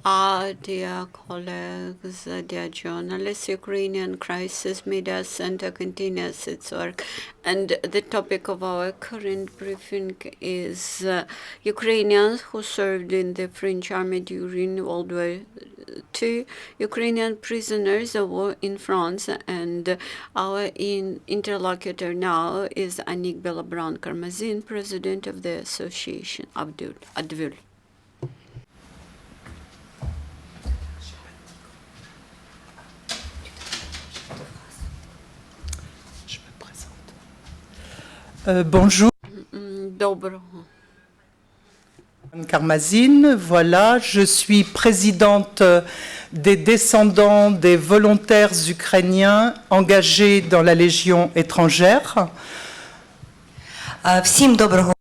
Dear colleagues, dear journalists, Ukrainian crisis media center continues its work, and the topic of our current briefing is Ukrainians who served in the French army during World War II, Ukrainian prisoners of war in France, and our interlocutor now is Annick Bilobran-Karmazyn, president of the association Advule. Bonjour. Доброго. Karmazyn, voilà, je suis présidente des descendants des volontaires ukrainiens engagés dans la Légion étrangère. Всім доброго.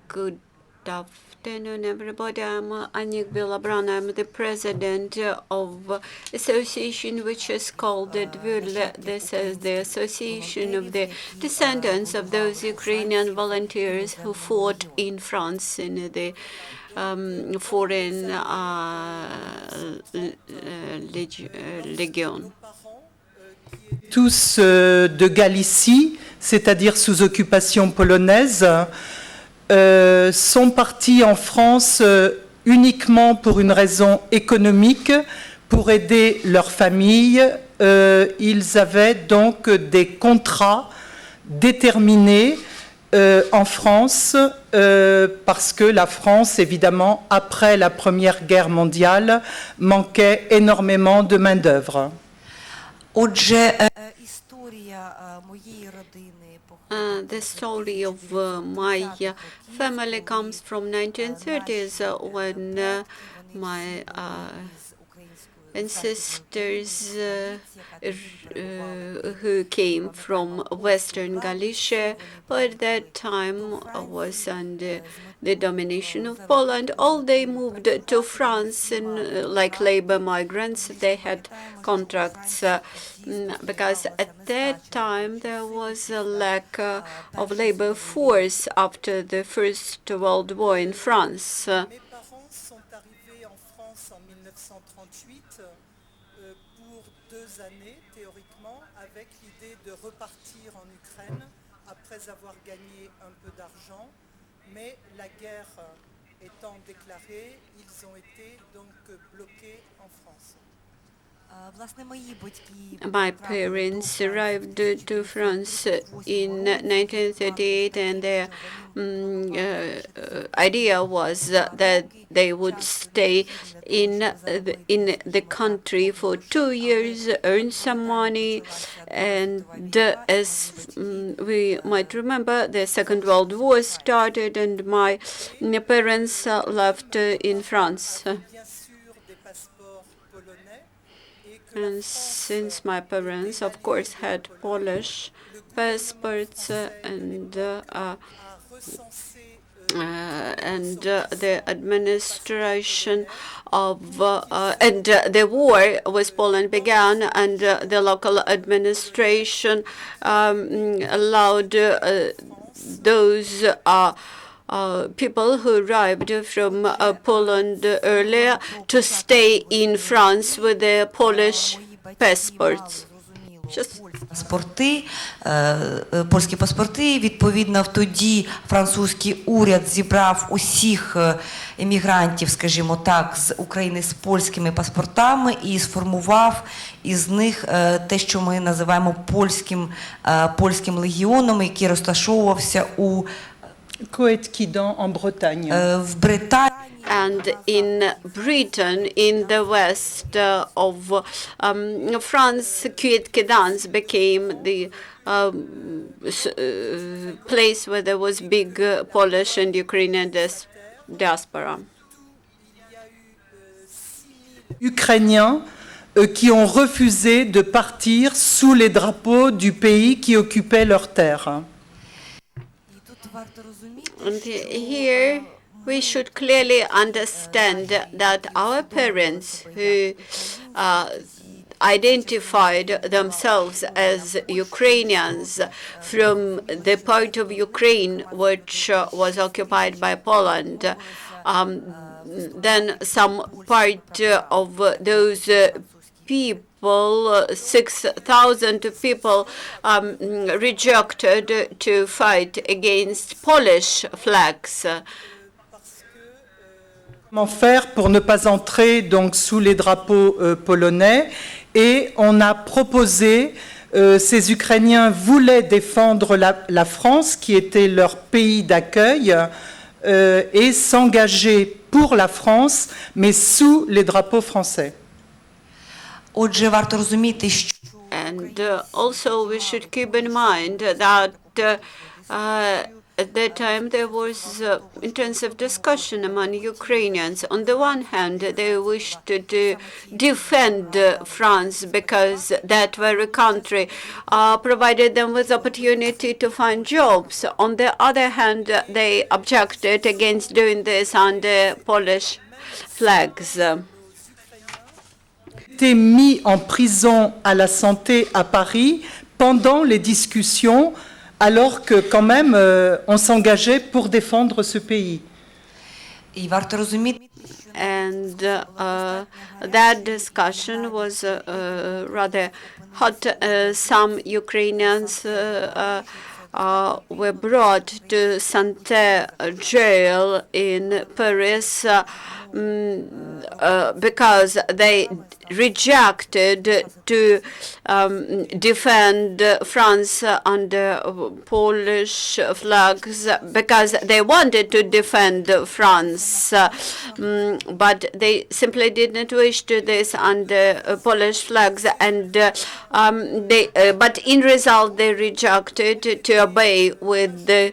Good afternoon, everybody. I'm Annick Bilobran. I'm the president of association which is called Advule. This is the association of the descendants of those Ukrainian volunteers who fought in France in the foreign legion. Tous de Galicie, c'est-à-dire sous occupation polonaise, sont partis en France uniquement pour une raison économique, pour aider leur famille. Ils avaient donc des contrats déterminés en France, parce que la France, évidemment, après la Première Guerre mondiale, manquait énormément de main-d'œuvre. The story of my family comes from 1930s when my ancestors who came from Western Galicia, who at that time was under the domination of Poland. All they moved to France like labor migrants. They had contracts because at that time there was a lack of labor force after the First World War in France. Pour 2 années, théoriquement, avec l'idée de repartir en Ukraine après avoir gagné un peu d'argent. Mais la guerre étant déclarée, ils ont été donc bloqués en France. My parents arrived to France in 1938, and their idea was that they would stay in the country for 2 years, earn some money, and as we might remember, the Second World War started, and my parents left in France. And since my parents, of course, had Polish passports and the administration of and the war with Poland began, and the local administration allowed those people who arrived from Poland earlier to stay in France with their Polish passports. Польські паспорти. Відповідно, тоді французький уряд зібрав усіх емігрантів, скажімо так, з України з польськими паспортами і сформував із них те, що ми називаємо польським легіоном, який розташовувався у en Bretagne. В Британії. And in Britain, in the west of France, Coët-Quédance became the place where there was big Polish and Ukrainian diaspora. Ukrainiens qui ont refusé de partir sous les drapeaux du pays qui occupait leurs terres. And here we should clearly understand that our parents who identified themselves as Ukrainians from the part of Ukraine which was occupied by Poland. Then some part of those people, 6,000 people, rejected to fight against Polish flags. Comment faire pour ne pas entrer donc sous les drapeaux polonais, et on a proposé, ces Ukrainiens voulaient défendre la France qui était leur pays d'accueil et s'engager pour la France mais sous les drapeaux français. Отже, варто розуміти, що And also we should keep in mind that at that time there was intensive discussion among Ukrainians. On the one hand, they wished to defend France because that very country provided them with opportunity to find jobs. On the other hand, they objected against doing this under Polish flags. Été mis en prison à la santé à Paris pendant les discussions, alors que quand même on s'engageait pour défendre ce pays. і варто розуміти, And that discussion was rather hot. Some Ukrainians were brought to Santerre jail in Paris because they rejected to defend France under Polish flags because they wanted to defend France, but they simply didn't wish to this under Polish flags, and but in result they rejected to obey with the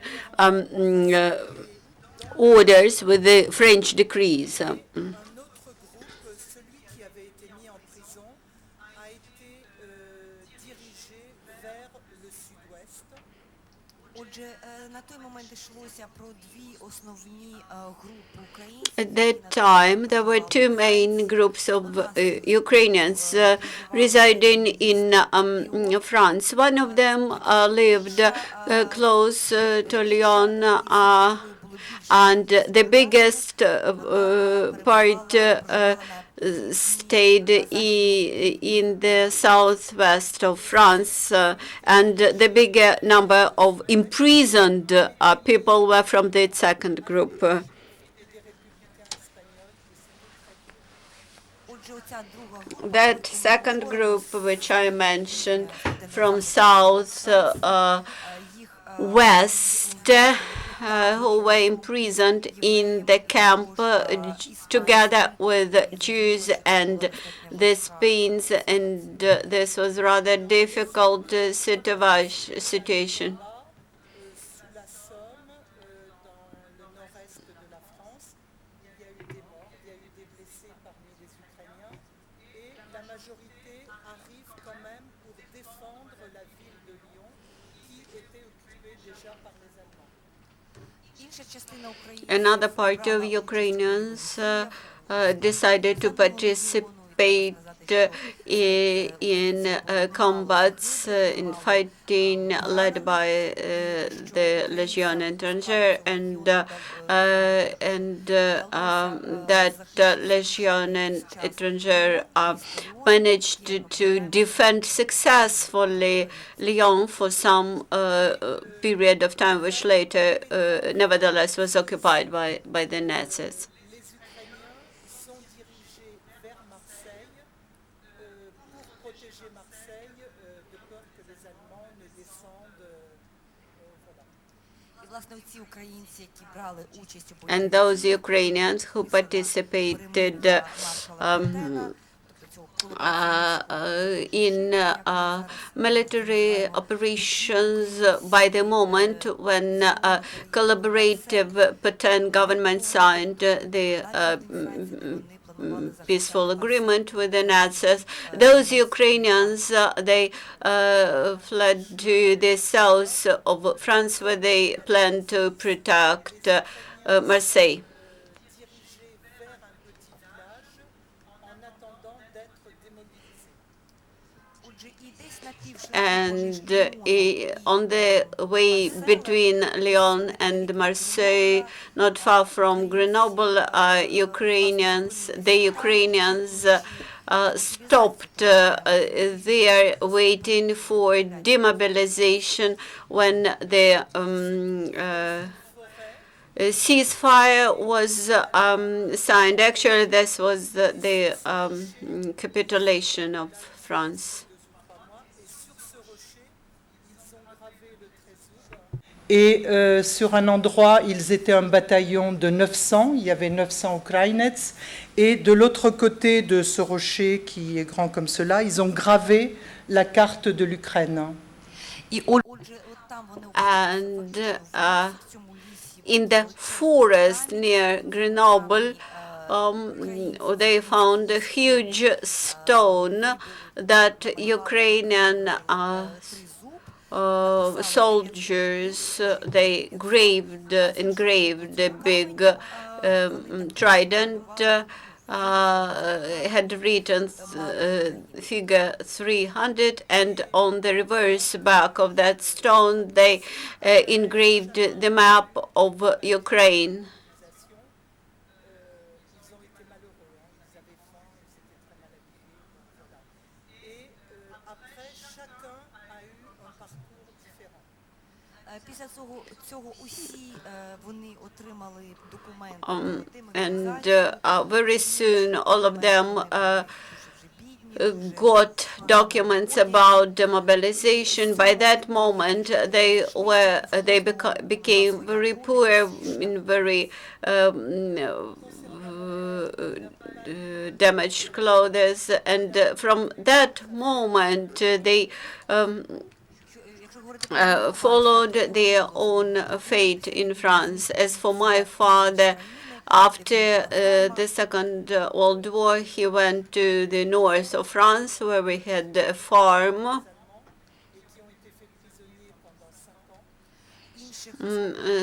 orders, with the French decrees. отже, на той момент йшлося про дві основні групи українців. At that time, there were two main groups of Ukrainians residing in France. One of them lived close to Lyon, and the biggest part stayed in the southwest of France, and the bigger number of imprisoned people were from the second group. That second group, which I mentioned, from south west, who were imprisoned in the camp together with Jews and the Spains, and this was rather difficult situation. Another part of Ukrainians decided to participate in combats, in fighting led by the Légion étrangère, and that Légion étrangère managed to defend successfully Lyon for some period of time, which later nevertheless was occupied by the Nazis. And those Ukrainians who participated in military operations by the moment when collaborative Putin government signed the peaceful agreement with the Nazis. Those Ukrainians, they fled to the south of France, where they planned to protect Marseille. and on the way between Lyon and Marseille, not far from Grenoble, the Ukrainians stopped there waiting for demobilization when the ceasefire was signed. Actually, this was the capitulation of France. Et sur un endroit, ils étaient un bataillon de 900, il y avait 900 Ukrainiens. Et de l'autre côté de ce rocher qui est grand comme cela, ils ont gravé la carte de l'Ukraine. And in the forest near Grenoble, they found a huge stone that Ukrainian soldiers they engraved a big trident, had written figure 300, and on the reverse back of that stone they engraved the map of Ukraine. And very soon all of them got documents about demobilization. By that moment, they became very poor, in very damaged clothes, and from that moment they followed their own fate in France. As for my father, after the Second World War, he went to the north of France, where we had a farm.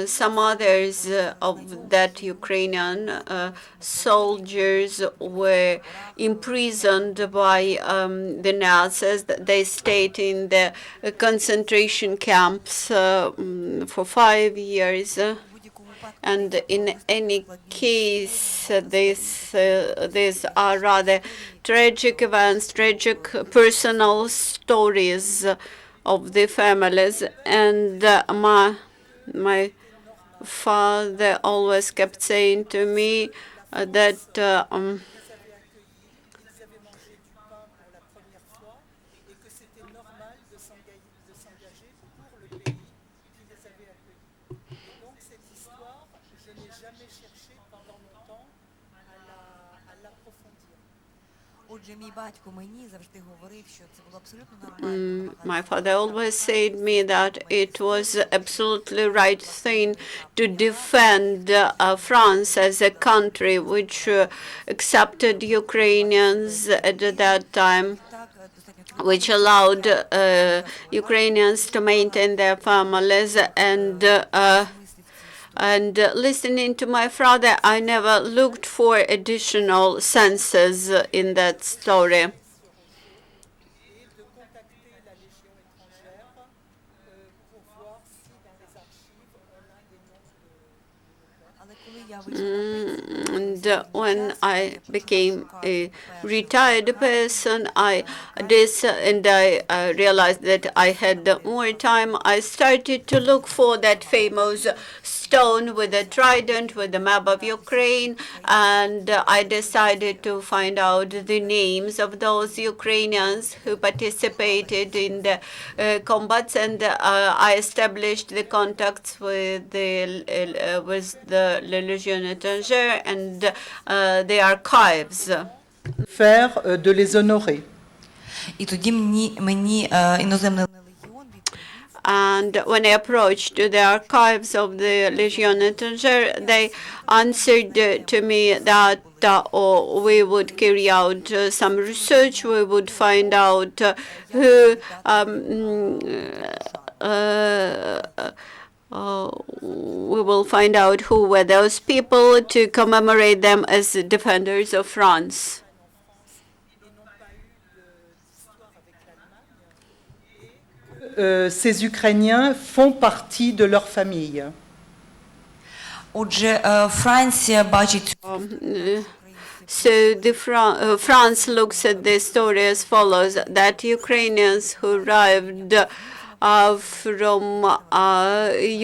Some others of that Ukrainian soldiers were imprisoned by the Nazis. They stayed in the concentration camps for 5 years. And in any case, these are rather tragic events, tragic personal stories of the families. And my father always kept saying to me that my father always said me that it was absolutely right thing to defend France as a country which accepted Ukrainians at that time, which allowed Ukrainians to maintain their families. And listening to my father, I never looked for additional senses in that story. And when I became a retired person, I realized that I had more time. I started to look for that famous stone with a trident with the map of Ukraine, and I decided to find out the names of those Ukrainians who participated in the combats, and I established the contacts with the Légion étrangère and the archives. Faire de les honorer. І тоді мені іноземний And when I approached the archives of the Légion étrangère, they answered to me that we would carry out some research, we would find out who we will find out who were those people to commemorate them as defenders of France. ces Ukrainiens font partie de leur famille. Отже, Франція бачить So France looks at the story as follows, that Ukrainians who arrived from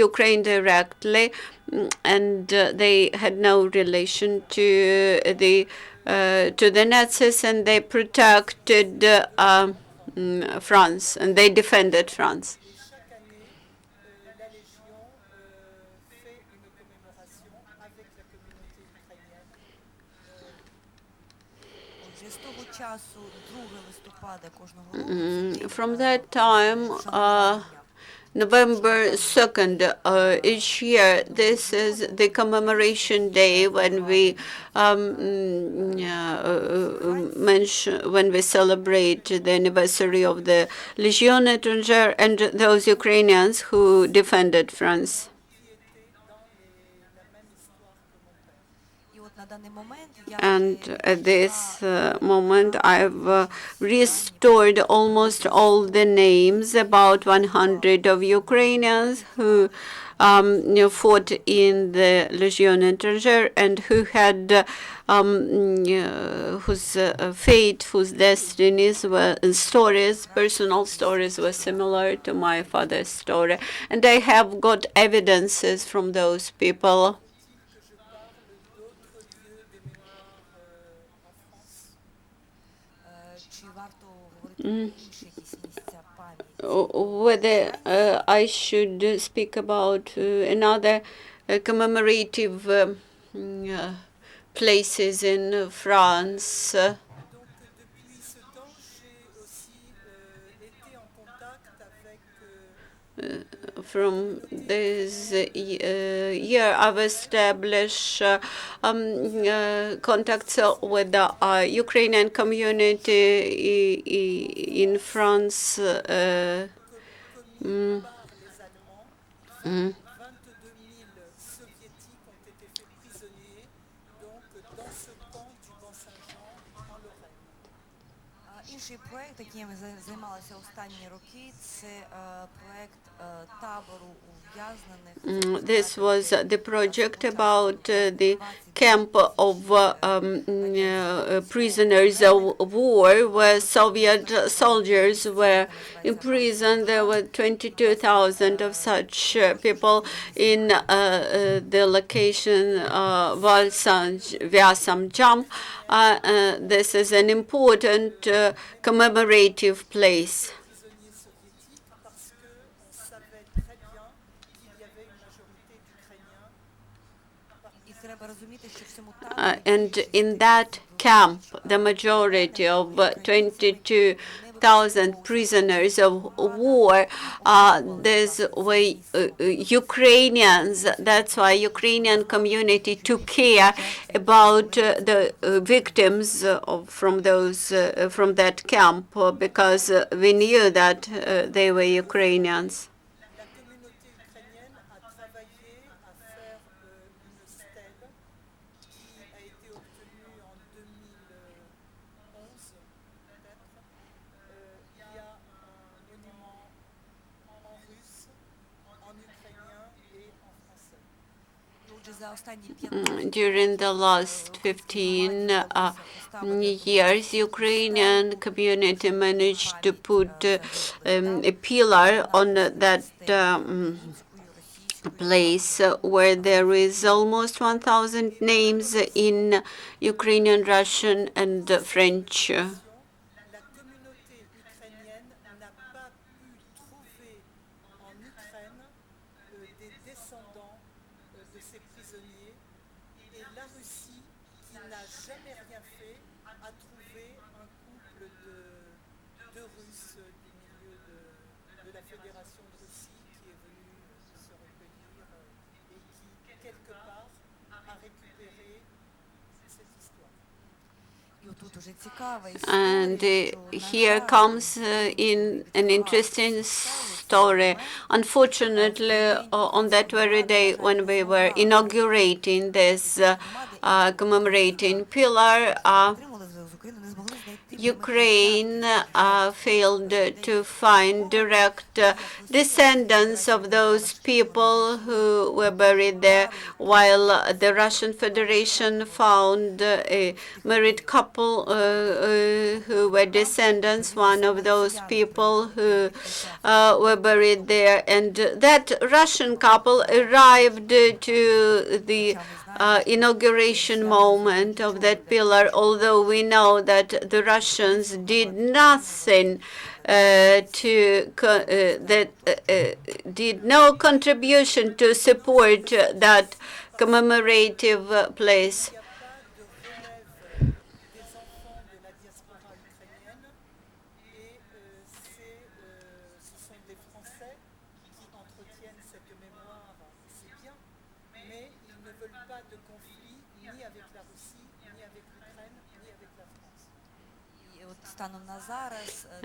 Ukraine directly, and they had no relation to the Nazis, and they protected France, and they defended France. From that time, November 2nd, each year, this is the commemoration day when we celebrate the anniversary of the Légion étrangère and those Ukrainians who defended France. And at this moment, I've restored almost all the names, about 100 of Ukrainians who fought in the Légion étrangère and who had whose fate, whose destinies were stories, personal stories were similar to my father's story. And I have got evidences from those people. Whether I should speak about another commemorative places in France. From this year, I've established contacts with the Ukrainian community in France. Інший проект, яким займалися останні роки, це проект табору ув'язнених. This was the project about the camp of prisoners of war, where Soviet soldiers were imprisoned. There were 22,000 of such people in the location Vyasamjam. This is an important commemorative place. And in that camp, the majority of 22,000 prisoners of war, there's Ukrainians. That's why Ukrainian community took care about the victims from that camp, because we knew that they were Ukrainians. During the last 15 years, Ukrainian community managed to put a pillar on that place where there is almost 1,000 names in Ukrainian, Russian, and French. And here comes in an interesting story. Unfortunately, on that very day when we were inaugurating this commemorating pillar, Ukraine failed to find direct descendants of those people who were buried there, while the Russian Federation found a married couple who were descendants, one of those people who were buried there. And that Russian couple arrived to the inauguration moment of that pillar, although we know that the Russians did nothing did no contribution to support that commemorative place.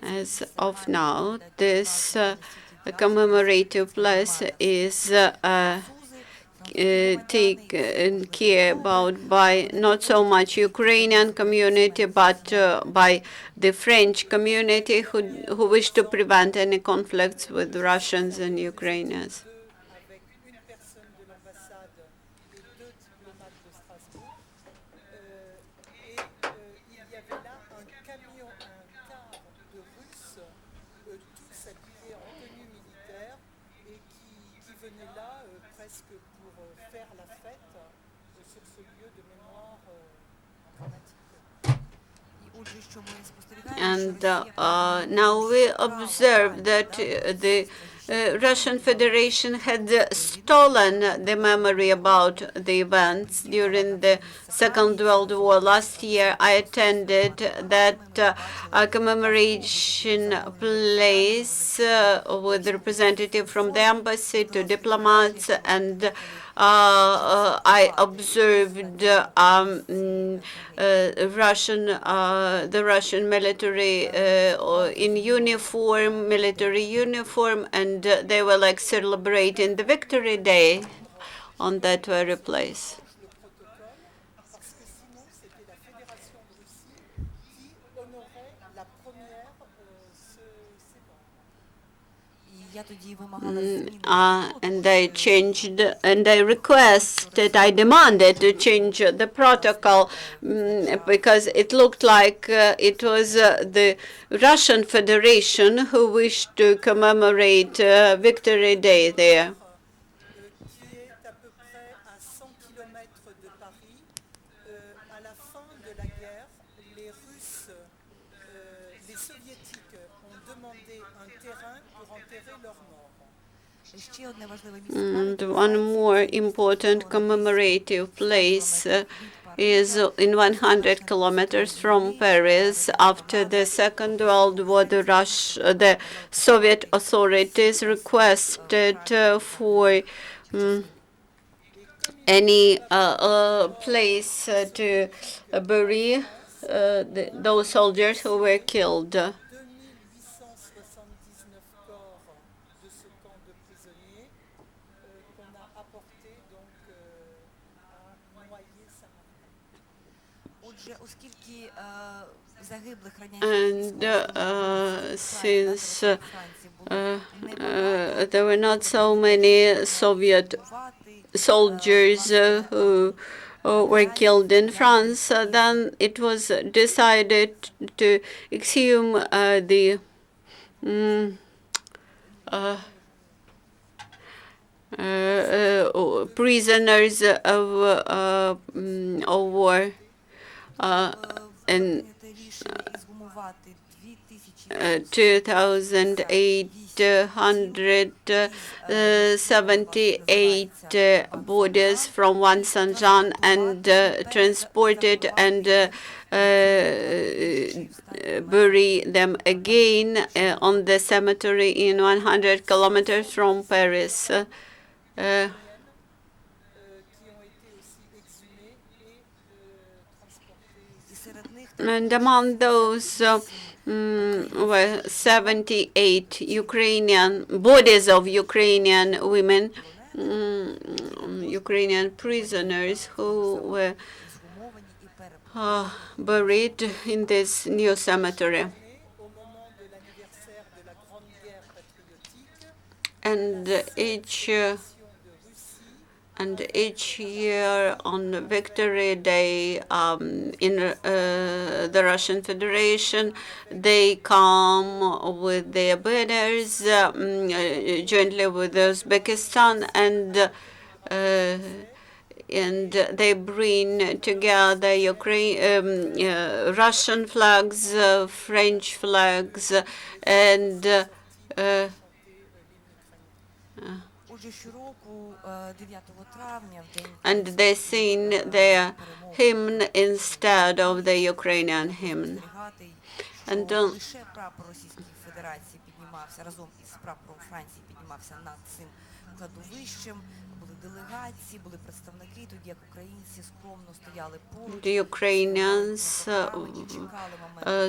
As of now, this commemorative place is taken care about by not so much Ukrainian community, but by the French community who wish to prevent any conflicts with Russians and Ukrainians. And now we observe that the Russian Federation had stolen the memory about the events during the Second World War. Last year, I attended that commemoration place with representative from the embassy to diplomats, and I observed the Russian military in uniform, military uniform, and they were like celebrating the Victory Day on that very place. And they changed, and I requested, I demanded to change the protocol because it looked like it was the Russian Federation who wished to commemorate Victory Day there. And one more important commemorative place is in 100 kilometers from Paris. After the Second World War, the Soviet authorities requested for any place to bury those soldiers who were killed. And since there were not so many Soviet soldiers who were killed in France, then it was decided to exhume the prisoners of war. In 2,878 bodies from one Saint-Jean and transported and bury them again on the cemetery in 100 kilometers from Paris. And among those were 78 Ukrainian bodies of Ukrainian women, Ukrainian prisoners who buried in this new cemetery. And each year on Victory Day in the Russian Federation, they come with their banners jointly with Uzbekistan, and they bring together Russian flags, French flags, and they sing their hymn instead of the Ukrainian hymn. And the Ukrainians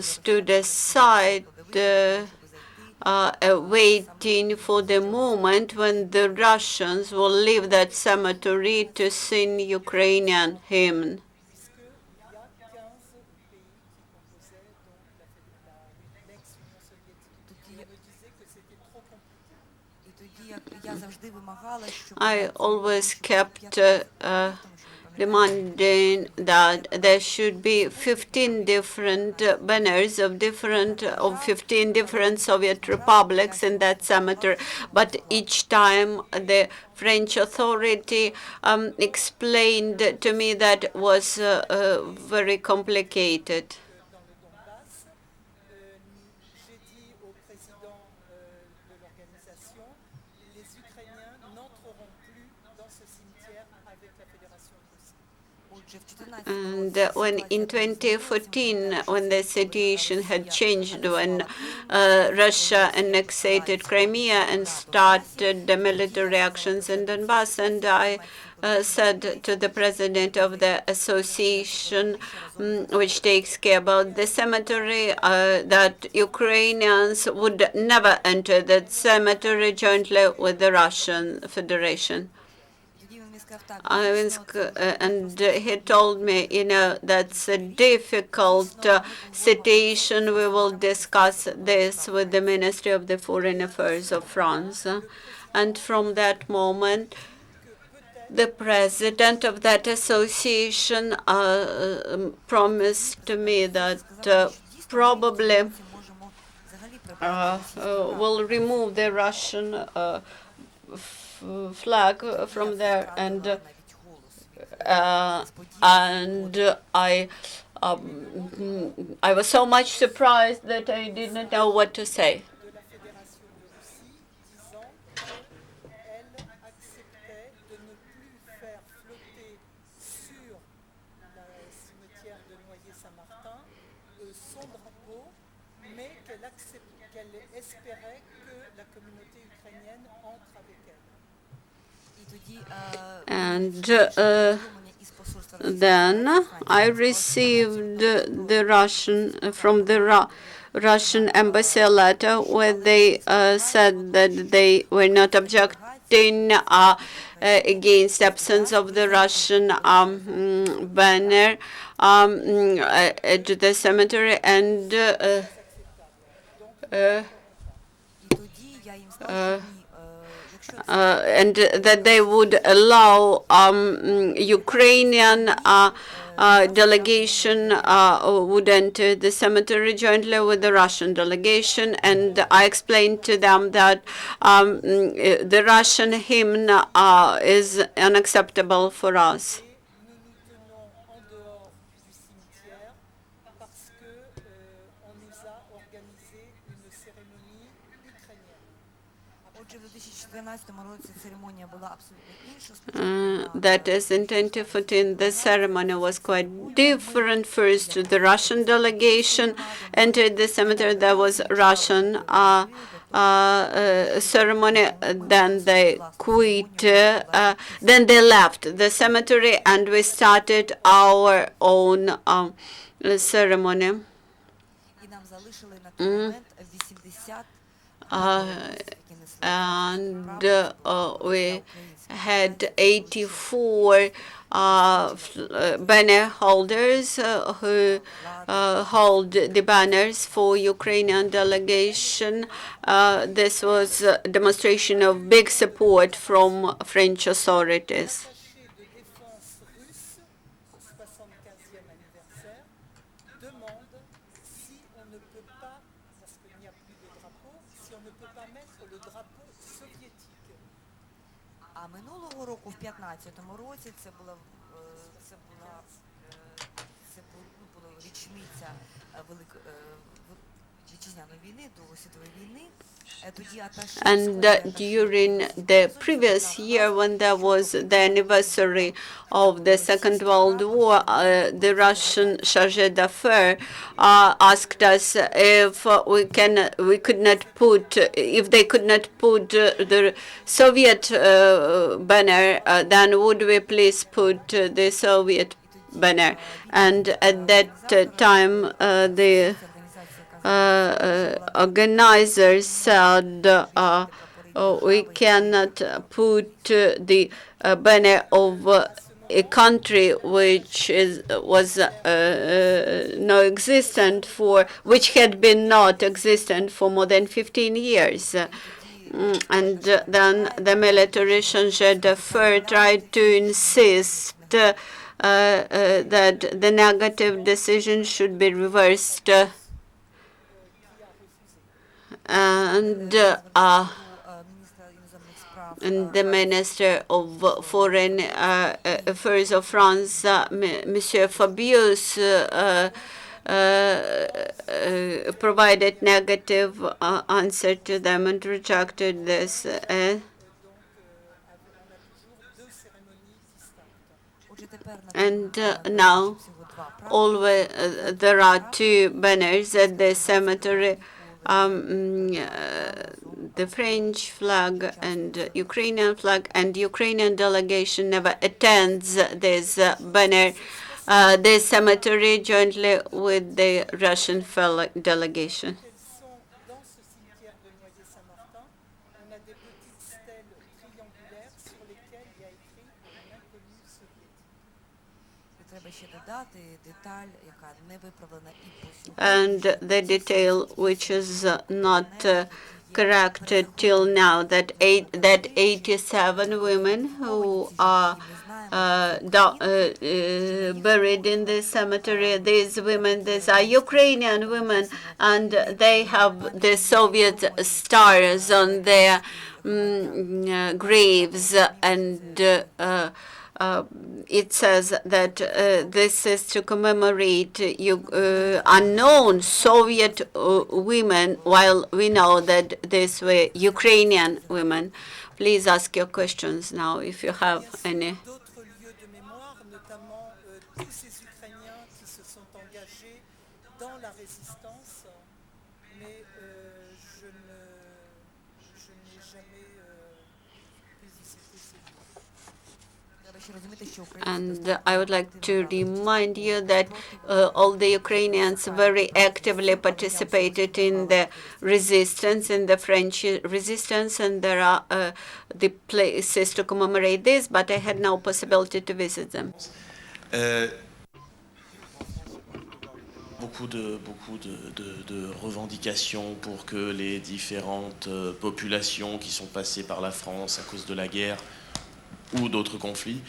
stood aside, waiting for the moment when the Russians will leave that cemetery to sing Ukrainian hymn. I always kept demanding that there should be 15 different banners of 15 different Soviet republics in that cemetery, but each time the French authority explained to me that it was very complicated. And when in 2014, when the situation had changed, when Russia annexed Crimea and started the military actions in Donbass, and I said to the president of the association, which takes care about the cemetery, that Ukrainians would never enter that cemetery jointly with the Russian Federation. And he told me, that's a difficult situation. We will discuss this with the Ministry of the Foreign Affairs of France. And from that moment, the president of that association promised to me that probably will remove the Russian flag from there, and I was so much surprised that I didn't know what to say. And then I received from the Russian embassy a letter where they said that they were not objecting against absence of the Russian banner at the cemetery, and that they would allow Ukrainian delegation would enter the cemetery jointly with the Russian delegation. And I explained to them that the Russian hymn is unacceptable for us. That is, in 2014, the ceremony was quite different. First, the Russian delegation entered the cemetery. There was Russian ceremony. Then they quit. Then they left the cemetery, and we started our own ceremony. And we had 84 banner holders who hold the banners for Ukrainian delegation. This was a demonstration of big support from French authorities. А минулого року, в 15-му році, це була річниця вітчизняної війни, Другої світової війни. And during the previous year, when there was the anniversary of the Second World War, the Russian chargé d'affaires asked us if we could not put, if they could not put the Soviet banner, then would we please put the Soviet banner? And at that time, the organizers said we cannot put the banner of a country which was non-existent which had been not existent for more than 15 years. And then the military chargé d'affaires tried to insist that the negative decision should be reversed. And the Minister of Foreign Affairs of France, Monsieur Fabius, provided negative answer to them and rejected this. And now always there are two banners at the cemetery. The French flag and Ukrainian flag, and Ukrainian delegation never attends this banner, this cemetery jointly with the Russian delegation. And the detail which is not corrected till now, that 87 women who are buried in this cemetery, these women, these are Ukrainian women, and they have the Soviet stars on their graves, and it says that this is to commemorate unknown Soviet women, while we know that these were Ukrainian women. Please ask your questions now if you have any. And I would like to remind you that all the Ukrainians very actively participated in the resistance, in the French resistance, and there are the places to commemorate this, but I had no possibility to visit them. Beaucoup de revendications pour que les différentes populations qui sont passées par la France à cause de la guerre ou d'autres conflits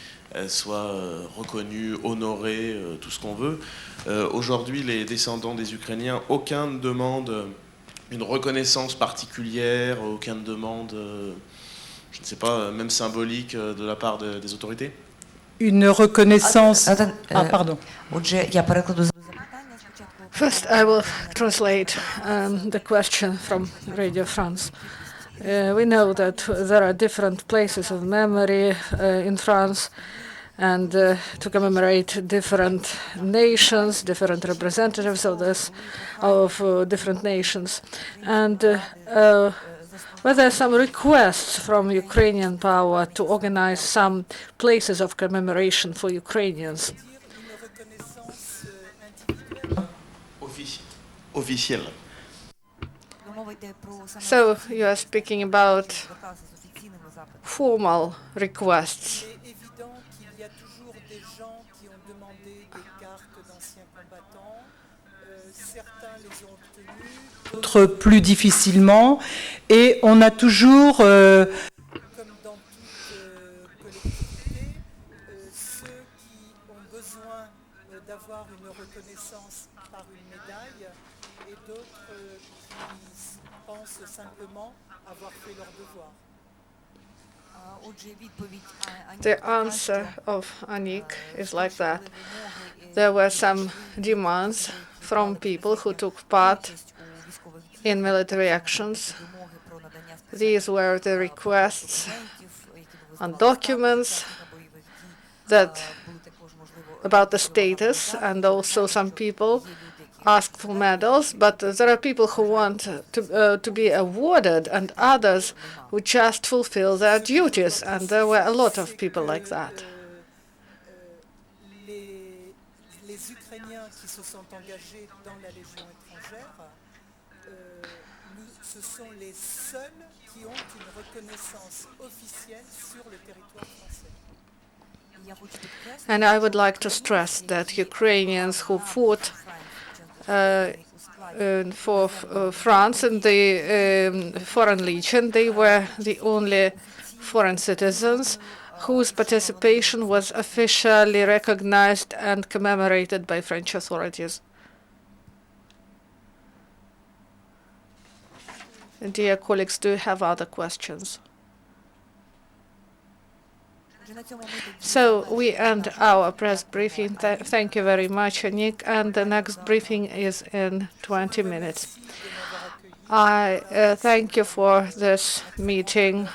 soient reconnues, honorées, tout ce qu'on veut. Aujourd'hui, les descendants des Ukrainiens, aucun ne demande une reconnaissance particulière, aucun ne demande, je ne sais pas, même symbolique de la part des autorités. Une reconnaissance... pardon. First, I will translate the question from Radio France. We know that there are different places of memory in France, and to commemorate different nations, different representatives of different nations, and were there some requests from Ukrainian power to organize some places of commemoration for Ukrainians? Officiel. So you are speaking about formal requests. Il est évident qu'il y a toujours des gens qui ont demandé des cartes d'anciens combattants. Certains les ont obtenues, d'autres plus difficilement. Et on a toujours, comme dans toute collectivité, ceux qui ont besoin d'avoir une reconnaissance par une médaille et d'autres qui pensent simplement avoir fait leur devoir. The answer of Annick is like that. There were some demands from people who took part in military actions. These were the requests and documents that about the status, and also some people asked for medals, but there are people who want to be awarded and others who just fulfill their duties, and there were a lot of people like that. Les Ukrainiens qui se sont engagés dans la Légion étrangère, ce sont les seuls qui ont une reconnaissance officielle sur le territoire français. And I would like to stress that Ukrainians who fought for France in the Foreign Legion, they were the only foreign citizens whose participation was officially recognized and commemorated by French authorities. Dear colleagues, do you have other questions? So we end our press briefing. Thank you very much, Annick, and the next briefing is in 20 minutes. I thank you for this meeting,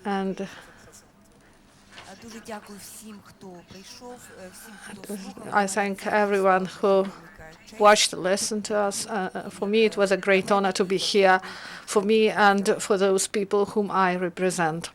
and I thank everyone who watched, listened to us. For me, it was a great honor to be here, for me and for those people whom I represent.